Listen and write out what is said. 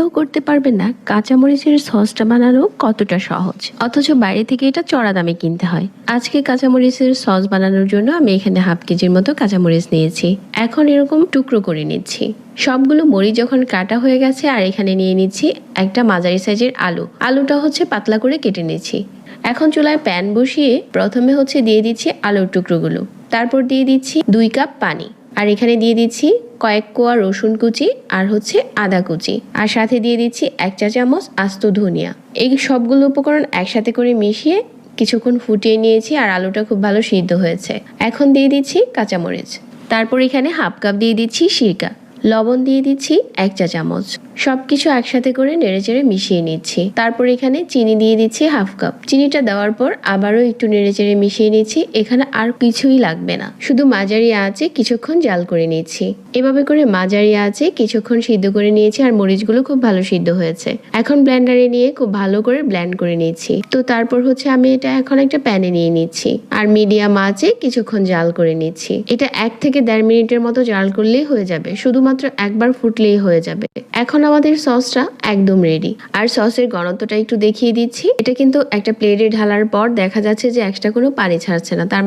কল্পনাও করতে পারবেন না কাঁচামরিচের সসটা বানানো কতটা সহজ, অথচ বাইরে থেকে এটা চড়া দামে কিনতে হয়। আজকে কাঁচামরিচের সস বানানোর জন্য আমি এখানে হাফ কেজির মতো কাঁচামরিচ নিয়েছি। এখন এরকম টুকরো করে নিচ্ছি। সবগুলো মরিচ যখন কাটা হয়ে গেছে, আর এখানে নিয়ে নিচ্ছি একটা মাঝারি সাইজের আলুটা হচ্ছে পাতলা করে কেটে নিচ্ছি। এখন চুলায় প্যান বসিয়ে প্রথমে হচ্ছে দিয়ে দিচ্ছি আলুর টুকরোগুলো, তারপর দিয়ে দিচ্ছি 2 কাপ পানি, আর এখানে দিয়ে দিচ্ছি কয়েক কোয়া রসুন কুচি আর হচ্ছে আদা কুচি, আর সাথে দিয়ে দিচ্ছি 1 চা চামচ আস্ত ধনিয়া। এই সবগুলো উপকরণ একসাথে করে মিশিয়ে কিছুক্ষণ ফুটিয়ে নিয়েছি, আর আলুটা খুব ভালো সিদ্ধ হয়েছে। এখন দিয়ে দিচ্ছি কাঁচামরিচ, তারপর এখানে হাফ কাপ দিয়ে দিচ্ছি সিরকা, লবণ দিয়ে দিচ্ছি 1 চা চামচ। সবকিছু একসাথে করে নেড়েচেড়ে মিশিয়ে নিচ্ছি। তারপর এখানে চিনি দিয়ে দিচ্ছি হাফ কাপ। চিনিটা দেওয়ার পর আবারও একটু নেড়েচেড়ে মিশিয়ে নিচ্ছি। এখানে আর কিছুই লাগবে না, শুধু মাঝারি আঁচে কিছুক্ষণ জাল করে নিচ্ছি। এভাবে করে মাঝারি আঁচে কিছুক্ষণ সিদ্ধ করে নিয়েছি, আর মরিচগুলো খুব ভালো সিদ্ধ হয়েছে। এখন ব্লেন্ডারে নিয়ে খুব ভালো করে ব্লেন্ড করে নিচ্ছি। তো তারপর হচ্ছে আমি এটা এখন একটা প্যানে নিয়ে নিচ্ছি, আর মিডিয়াম আঁচে কিছুক্ষণ জাল করে নিচ্ছি। এটা 1 থেকে 1.5 মিনিটের মতো জাল করলেই হয়ে যাবে, শুধুমাত্র একবার ফুটলেই হয়ে যাবে। এখন আমাদের সসটা একদম রেডি। আর সসের ঘনত্বটা একটু দেখিয়ে দিচ্ছি। এটা কিন্তু একটা প্লেটে ঢালার পর দেখা যাচ্ছে যে এক্সট্রা কোনো পানি ছাড়ছে না, তার